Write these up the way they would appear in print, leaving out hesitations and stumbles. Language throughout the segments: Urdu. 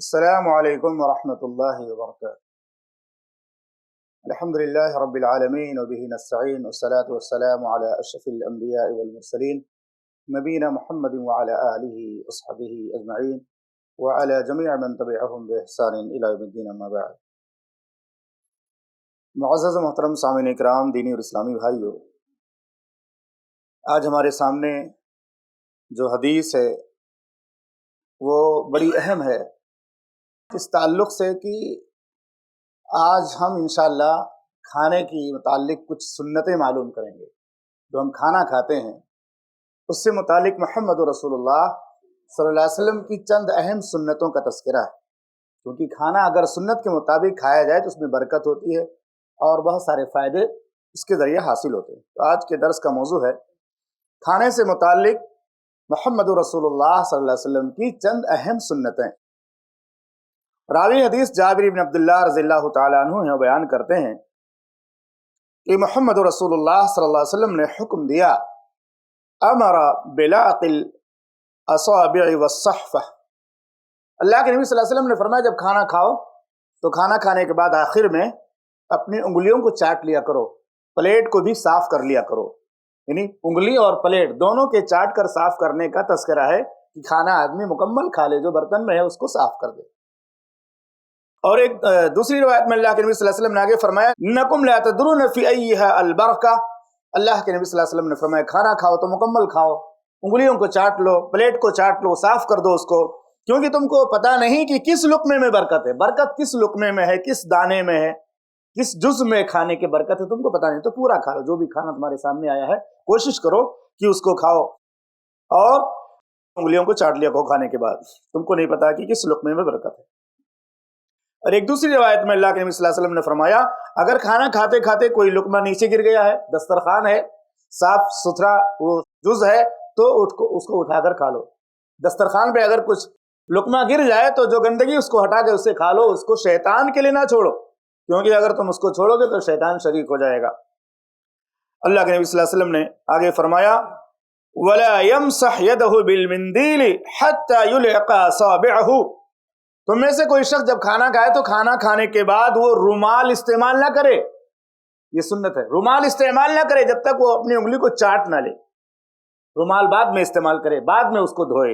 السلام علیکم ورحمۃ اللہ وبرکاتہ۔ الحمدللہ رب العالمین وبہ نستعین والصلاة والسلام علی اشرف الانبیاء والمرسلین نبینا محمد وعلی آلہ وصحبہ اجمعین وعلی جمیع من تبعہم بإحسان الی یوم الدین، اما بعد۔ معزز و محترم سامعین کرام، دینی اور اسلامی بھائیو، آج ہمارے سامنے جو حدیث ہے وہ بڑی اہم ہے اس تعلق سے کہ آج ہم انشاءاللہ کھانے کی متعلق کچھ سنتیں معلوم کریں گے۔ جو ہم کھانا کھاتے ہیں اس سے متعلق محمد رسول اللہ صلی اللہ علیہ وسلم کی چند اہم سنتوں کا تذکرہ ہے، کیونکہ کھانا اگر سنت کے مطابق کھایا جائے تو اس میں برکت ہوتی ہے اور بہت سارے فائدے اس کے ذریعے حاصل ہوتے ہیں۔ تو آج کے درس کا موضوع ہے کھانے سے متعلق محمد رسول اللہ صلی اللہ علیہ وسلم کی چند اہم سنتیں۔ راوی حدیث جابر بن عبداللہ رضی اللہ تعالیٰ عنہ بیان کرتے ہیں کہ محمد رسول اللہ صلی اللہ علیہ وسلم نے حکم دیا، امر بلاق الاصابع والصحفہ۔ اللہ کے نبی صلی اللہ علیہ وسلم نے فرمایا جب کھانا کھاؤ تو کھانا کھانے کے بعد آخر میں اپنی انگلیوں کو چاٹ لیا کرو، پلیٹ کو بھی صاف کر لیا کرو، یعنی انگلی اور پلیٹ دونوں کے چاٹ کر صاف کرنے کا تذکرہ ہے کہ کھانا آدمی مکمل کھا لے، جو برتن میں ہے اس کو صاف کر دے۔ اور ایک دوسری روایت میں اللہ کے نبی صلی اللہ علیہ وسلم نے آگے فرمایا، انکم لا تدرون فی ایہا البرکہ۔ اللہ کے نبی صلی اللہ علیہ وسلم نے فرمایا کھانا کھاؤ تو مکمل کھاؤ، انگلیوں کو چاٹ لو، پلیٹ کو چاٹ لو، صاف کر دو اس کو، کیونکہ تم کو پتہ نہیں کہ کس لقمے میں برکت ہے، برکت کس لقمے میں ہے، کس دانے میں ہے، کس جز میں کھانے کی برکت ہے، تم کو پتہ نہیں، تو پورا کھا لو۔ جو بھی کھانا تمہارے سامنے آیا ہے کوشش کرو کہ اس کو کھاؤ، اور انگلیوں کو چاٹ لیا کرو کھانے کے بعد، تم کو نہیں پتا کہ کس لقمے میں برکت ہے۔ اور ایک دوسری روایت میں اللہ کے نبی صلی اللہ علیہ وسلم نے فرمایا اگر کھانا کھاتے کھاتے کوئی لقمہ نیچے گر گیا ہے، دسترخوان ہے، صاف ستھرا وہ جز ہے، تو اس کو اٹھا کر کھا لو۔ دسترخوان پہ اگر کچھ لقمہ گر جائے تو جو گندگی اس کو ہٹا کے اس سے کھا لو، اس کو شیطان کے لیے نہ چھوڑو، کیونکہ اگر تم اس کو چھوڑو گے تو شیطان شریک ہو جائے گا۔ اللہ کے نبی صلی اللہ علیہ وسلم نے آگے فرمایا وَلَا يَمْسَحْ يَدَهُ بِالْمِنْدِيلِ حَتَّى يُلْعِقَ أَصَابِعَهُ۔ تم میں سے کوئی شخص جب کھانا کھائے تو کھانا کھانے کے بعد وہ رومال استعمال نہ کرے، یہ سنت ہے، رومال استعمال نہ کرے جب تک وہ اپنی انگلی کو چاٹ نہ لے، رومال بعد میں استعمال کرے، بعد میں اس کو دھوئے۔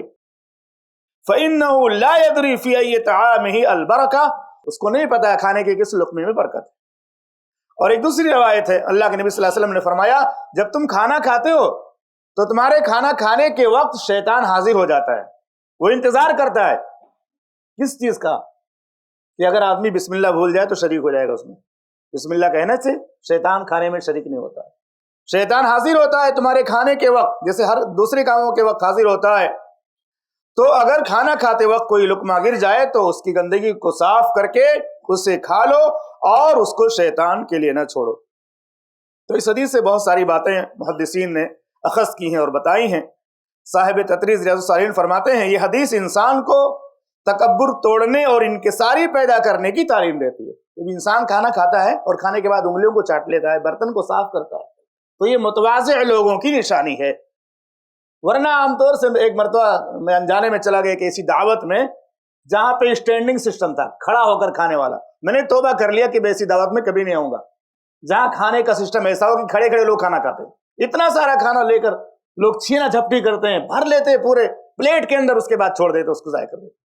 فَإِنَّهُ لَا يَدْرِي فِي أَيِّ طَعَامِهِ الْبَرَكَةُ، اس کو نہیں پتا ہے کھانے کے کس لقمے میں برکت ہے۔ اور ایک دوسری روایت ہے، اللہ کے نبی صلی اللہ علیہ وسلم نے فرمایا جب تم کھانا کھاتے ہو تو تمہارے کھانا کھانے کے وقت شیطان حاضر ہو جاتا ہے، وہ انتظار کرتا ہے کس چیز کا، کہ اگر آدمی بسم اللہ بھول جائے تو شریک ہو جائے گا اس میں۔ بسم اللہ کہنے سے شیطان کھانے میں شریک نہیں ہوتا ہے، شیطان حاضر ہوتا ہے تمہارے کھانے کے وقت، جیسے ہر دوسرے کاموں کے وقت حاضر ہوتا ہے۔ تو اگر کھانا کھاتے وقت کوئی لقمہ گر جائے تو اس کی گندگی کو صاف کر کے اسے کھا لو اور اس کو شیطان کے لیے نہ چھوڑو۔ تو اس حدیث سے بہت ساری باتیں محدثین نے اخذ کی ہیں اور بتائی ہیں۔ صاحب تطریز ریاض الصالحین فرماتے ہیں یہ حدیث انسان کو تکبر توڑنے اور انکساری پیدا کرنے کی تعلیم دیتی ہے۔ جب انسان کھانا کھاتا ہے اور کھانے کے بعد انگلیوں کو چاٹ لیتا ہے، برتن کو صاف کرتا ہے، تو یہ متواضع لوگوں کی نشانی ہے۔ ورنہ عام طور سے ایک مرتبہ میں انجانے میں چلا گیا کہ ایسی دعوت میں جہاں پہ اسٹینڈنگ سسٹم تھا، کھڑا ہو کر کھانے والا، میں نے توبہ کر لیا کہ ایسی دعوت میں کبھی نہیں آؤں گا جہاں کھانے کا سسٹم ایسا ہو کہ کھڑے کھڑے لوگ کھانا کھاتے ہیں۔ اتنا سارا کھانا لے کر لوگ چھینا جھپٹی کرتے ہیں، بھر لیتے ہیں پورے پلیٹ کے اندر، اس کے بعد چھوڑ دیتے، اس کو ضائع کر دیتے۔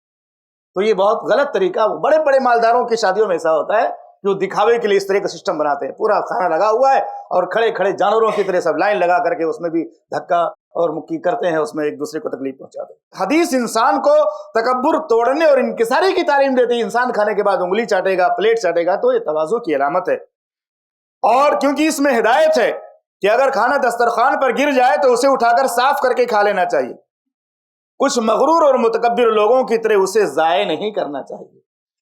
تو یہ بہت غلط طریقہ، بڑے بڑے مالداروں کی شادیوں میں ایسا ہوتا ہے جو دکھاوے کے لیے اس طرح کا سسٹم بناتے ہیں، پورا کھانا لگا ہوا ہے اور کھڑے کھڑے جانوروں کی طرح سب لائن لگا کر کے اس میں بھی دھکا اور مکی کرتے ہیں، اس میں ایک دوسرے کو تکلیف پہنچاتے ہیں۔ حدیث انسان کو تکبر توڑنے اور انکساری کی تعلیم دیتی ہے۔ انسان کھانے کے بعد انگلی چاٹے گا، پلیٹ چاٹے گا تو یہ تواضع کی علامت ہے، اور کیونکہ اس میں ہدایت ہے کہ اگر کھانا دسترخوان پر گر جائے تو اسے اٹھا کر صاف کر کے کھا لینا چاہیے، کچھ مغرور اور متکبر لوگوں کی طرح اسے ضائع نہیں کرنا چاہیے۔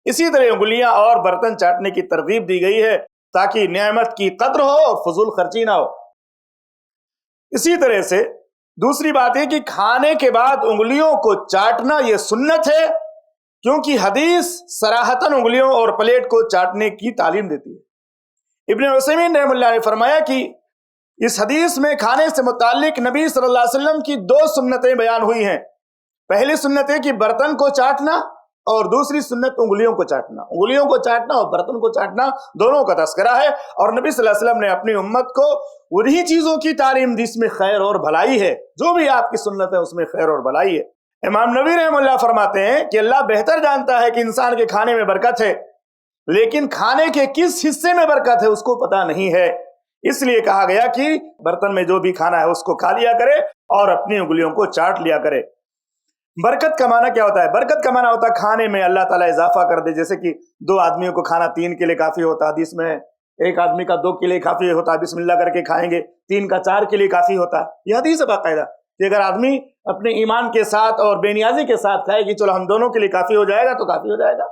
اسی طرح انگلیاں اور برتن چاٹنے کی ترغیب دی گئی ہے تاکہ نعمت کی قدر ہو اور فضول خرچی نہ ہو۔ اسی طرح سے دوسری بات ہے کہ کھانے کے بعد انگلیوں کو چاٹنا یہ سنت ہے، کیونکہ حدیث صراحتاً انگلیوں اور پلیٹ کو چاٹنے کی تعلیم دیتی ہے۔ ابن عثیمین رحمہ اللہ نے فرمایا کہ اس حدیث میں کھانے سے متعلق نبی صلی اللہ علیہ وسلم کی دو سنتیں بیان ہوئی ہیں۔ پہلی سنت ہے کہ برتن کو چاٹنا، اور دوسری سنت انگلیوں کو چاٹنا، انگلیوں کو چاٹنا اور برتن کو چاٹنا دونوں کا تذکرہ ہے۔ اور نبی صلی اللہ علیہ وسلم نے اپنی امت کو انہی چیزوں کی تعلیم دی جس میں خیر اور بھلائی ہے، جو بھی آپ کی سنت ہے اس میں خیر اور بھلائی ہے۔ امام نووی رحمہ اللہ فرماتے ہیں کہ اللہ بہتر جانتا ہے کہ انسان کے کھانے میں برکت ہے، لیکن کھانے کے کس حصے میں برکت ہے اس کو پتہ نہیں ہے، اس لیے کہا گیا کہ برتن میں جو بھی کھانا ہے اس کو کھا لیا کرے اور اپنی انگلیوں کو چاٹ لیا کرے۔ برکت کا معنی کیا ہوتا ہے؟ برکت کا معنی ہوتا ہے کھانے میں اللہ تعالیٰ اضافہ کر دے، جیسے کہ 2 آدمیوں کو کھانا 3 کے لیے کافی ہوتا ہے، حدیث میں 1 آدمی کا 2 کے لیے کافی ہوتا ہے، بسم اللہ کر کے کھائیں گے، 3 کا 4 کے لیے کافی ہوتا ہے۔ یہ حدیث ہے باقاعدہ کہ اگر آدمی اپنے ایمان کے ساتھ اور بے نیازی کے ساتھ کھائے کہ چلو ہم دونوں کے لیے کافی ہو جائے گا تو کافی ہو جائے گا،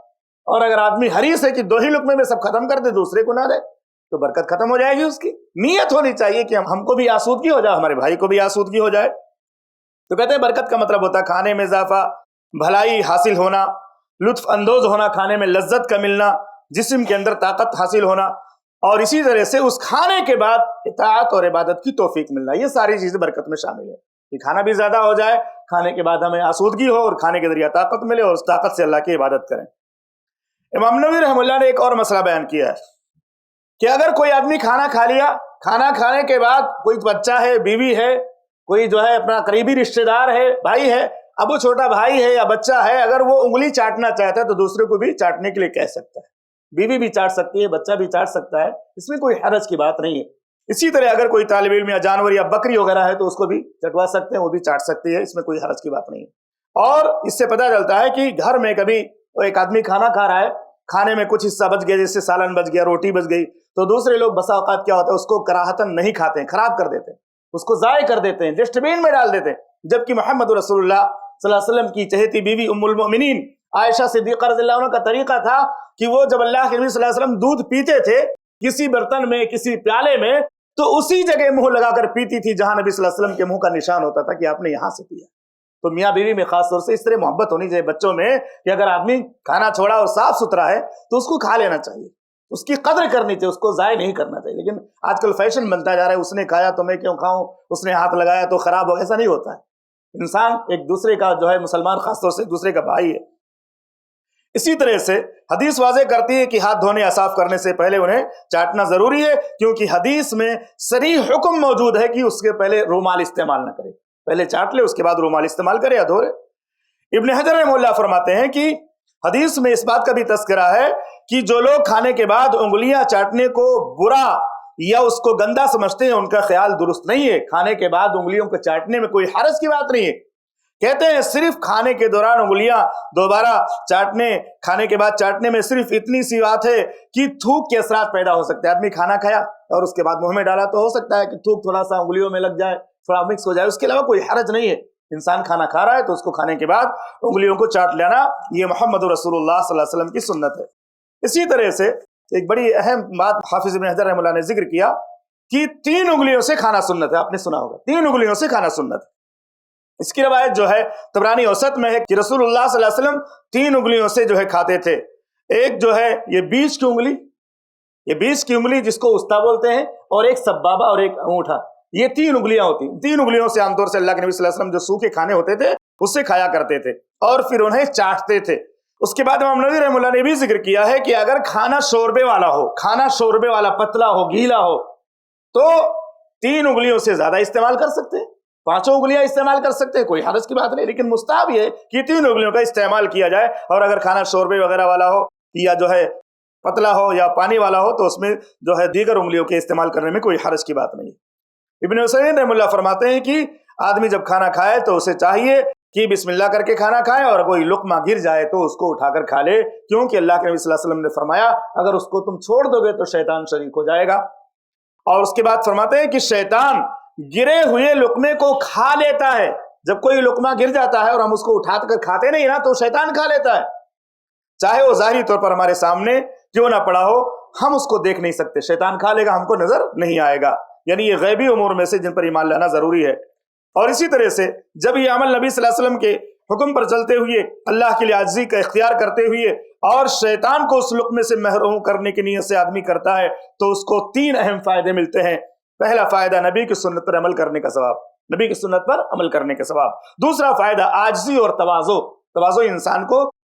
اور اگر آدمی حریص ہے کہ 2 ہی لقمے میں سب ختم کر دے، دوسرے کو نہ دے، تو برکت ختم ہو جائے گی۔ اس کی نیت ہونی چاہیے کہ ہم کو بھی آسودگی ہو جائے، ہمارے بھائی کو بھی آسودگی ہو جائے۔ تو کہتے ہیں برکت کا مطلب ہوتا ہے کھانے میں اضافہ، بھلائی حاصل ہونا، لطف اندوز ہونا، کھانے میں لذت کا ملنا، جسم کے اندر طاقت حاصل ہونا، اور اسی طرح سے اس کھانے کے بعد اطاعت اور عبادت کی توفیق ملنا۔ یہ ساری چیزیں برکت میں شامل ہیں کہ کھانا بھی زیادہ ہو جائے، کھانے کے بعد ہمیں آسودگی ہو اور کھانے کے ذریعے طاقت ملے اور اس طاقت سے اللہ کی عبادت کریں۔ امام نووی رحمہ اللہ نے ایک اور مسئلہ بیان کیا ہے کہ اگر کوئی آدمی کھانا کھا لیا، کھانا کھانے کے بعد کوئی بچہ ہے، بیوی ہے، کوئی جو ہے اپنا قریبی رشتہ دار ہے، بھائی ہے، اب وہ چھوٹا بھائی ہے یا بچہ ہے، اگر وہ انگلی چاٹنا چاہتا ہے تو دوسرے کو بھی چاٹنے کے لیے کہہ سکتا ہے، بیوی بھی چاٹ سکتی ہے، بچہ بھی چاٹ سکتا ہے، اس میں کوئی حرج کی بات نہیں ہے۔ اسی طرح اگر کوئی طالب علم یا جانور یا بکری وغیرہ ہے تو اس کو بھی چٹوا سکتے ہیں، وہ بھی چاٹ سکتی ہے، اس میں کوئی حرج کی بات نہیں ہے۔ اور اس سے پتہ چلتا ہے کہ گھر میں کبھی ایک آدمی کھانا کھا رہا ہے، کھانے میں کچھ حصہ بچ گیا، جیسے سالن بچ گیا، روٹی بچ گئی، تو دوسرے لوگ بسا اوقات کیا ہوتا ہے اس کو کراہتن نہیں کھاتے ہیں، خراب کر دیتے ہیں، اس کو ضائع کر دیتے ہیں، ڈسٹ بین میں ڈال دیتے ہیں، جبکہ محمد رسول اللہ صلی اللہ علیہ وسلم کی چہیتی بیوی ام المؤمنین عائشہ صدیقہ رضی اللہ عنہ کا طریقہ تھا کہ وہ جب اللہ کے نبی صلی اللہ علیہ وسلم دودھ پیتے تھے کسی برتن میں، کسی پیالے میں، تو اسی جگہ منہ لگا کر پیتی تھی جہاں نبی صلی اللہ علیہ وسلم کے منہ کا نشان ہوتا تھا کہ آپ نے یہاں سے پیا۔ تو میاں بیوی میں خاص طور سے اس طرح محبت ہونی چاہیے بچوں میں کہ اگر آدمی کھانا چھوڑا اور صاف ستھرا ہے تو اس کو کھا لینا چاہیے، اس کی قدر کرنی چاہیے، اس کو ضائع نہیں کرنا چاہیے۔ لیکن آج کل فیشن بنتا جا رہا ہے، اس نے کھایا تو میں کیوں کھاؤں، اس نے ہاتھ لگایا تو خراب ہو، ایسا نہیں ہوتا ہے۔ انسان ایک دوسرے کا جو ہے، مسلمان خاص طور سے ایک دوسرے کا بھائی ہے۔ اسی طرح سے حدیث واضح کرتی ہے کہ ہاتھ دھونے یا صاف کرنے سے پہلے انہیں چاٹنا ضروری ہے، کیونکہ حدیث میں صریح حکم موجود ہے کہ اس کے پہلے رومال استعمال نہ کرے، پہلے چاٹ لے اس کے بعد رومال استعمال کرے یا دھوئے۔ ابن حجر رحمہ اللہ فرماتے ہیں کہ حدیث میں اس بات کا بھی تذکرہ ہے کہ جو لوگ کھانے کے بعد انگلیاں چاٹنے کو برا یا اس کو گندا سمجھتے ہیں ان کا خیال درست نہیں ہے۔ کھانے کے بعد انگلیوں کو چاٹنے میں کوئی حرج کی بات نہیں ہے، کہتے ہیں صرف کھانے کے دوران انگلیاں دوبارہ چاٹنے، کھانے کے بعد چاٹنے میں صرف اتنی سی بات ہے کہ تھوک کے اثرات پیدا ہو سکتے ہیں۔ آدمی کھانا کھایا اور اس کے بعد منہ میں ڈالا تو ہو سکتا ہے کہ تھوک تھوڑا سا انگلیوں میں لگ جائے، تھوڑا مکس ہو جائے، اس کے علاوہ کوئی حرج نہیں ہے۔ انسان کھانا کھا رہا ہے تو اس کو کھانے کے بعد انگلیوں کو چاٹ لینا، یہ محمد رسول اللہ صلی اللہ علیہ وسلم کی سنت ہے۔ اسی طرح سے ایک بڑی اہم بات حافظ ابن حجر رحمہ اللہ نے ذکر کیا کہ 3 انگلیوں سے کھانا سنت ہے۔ آپ نے سنا ہوگا 3 انگلیوں سے کھانا سنت ہے۔ اس کی روایت جو ہے طبرانی اوسط میں ہے کہ رسول اللہ صلی اللہ علیہ وسلم 3 انگلیوں سے جو ہے کھاتے تھے۔ ایک جو ہے یہ بیچ کی انگلی، یہ بیچ کی انگلی جس کو وسطیٰ بولتے ہیں، اور ایک سبابہ اور ایک انگوٹھا، یہ 3 انگلیاں ہوتی ہیں۔ 3 انگلیوں سے عام طور سے اللہ کے نبی صلی اللہ علیہ وسلم جو سوکھے کھانے ہوتے تھے اس سے کھایا کرتے تھے اور پھر انہیں چاٹتے تھے۔ اس کے بعد امام نووی رحمہ اللہ نے بھی ذکر کیا ہے کہ اگر کھانا شوربے والا ہو، کھانا شوربے والا پتلا ہو، گیلا ہو، تو 3 انگلیوں سے زیادہ استعمال کر سکتے ہیں، 5 انگلیاں استعمال کر سکتے ہیں، کوئی حرج کی بات نہیں، لیکن مستحب یہ ہے کہ 3 انگلیوں کا استعمال کیا جائے۔ اور اگر کھانا شوربے وغیرہ والا ہو یا جو ہے پتلا ہو یا پانی والا ہو تو اس میں جو ہے دیگر انگلیوں کے استعمال کرنے میں کوئی حرج کی بات نہیں۔ ابن عثیمین رحمہ اللہ فرماتے ہیں کہ آدمی جب کھانا کھائے تو اسے چاہیے کہ بسم اللہ کر کے کھانا کھائے، اور کوئی لقمہ گر جائے تو اس کو اٹھا کر کھا لے، کیونکہ اللہ کے نبی صلی اللہ علیہ وسلم نے فرمایا اگر اس کو تم چھوڑ دو گے تو شیطان شریک ہو جائے گا۔ اور اس کے بعد فرماتے ہیں کہ شیطان گرے ہوئے لقمے کو کھا لیتا ہے۔ جب کوئی لقمہ گر جاتا ہے اور ہم اس کو اٹھا کر کھاتے نہیں نا، تو شیطان کھا لیتا ہے، چاہے وہ ظاہری طور پر ہمارے سامنے کیوں نہ پڑا ہو، ہم اس کو دیکھ نہیں سکتے، شیطان کھا لے گا، ہم کو نظر نہیں آئے گا۔ یعنی یہ غیبی امور میں سے جن پر ایمان لانا ضروری ہے۔ اور اسی طرح سے جب یہ عمل نبی صلی اللہ علیہ وسلم کے حکم پر چلتے ہوئے، اللہ کے لیے عاجزی کا اختیار کرتے ہوئے اور شیطان کو اس لقمے سے محروم کرنے کی نیت سے آدمی کرتا ہے تو اس کو 3 اہم فائدے ملتے ہیں۔ پہلا فائدہ نبی کی سنت پر عمل کرنے کا ثواب، نبی کی سنت پر عمل کرنے کا ثواب۔ دوسرا فائدہ عاجزی اور تواضع، تواضع انسان کو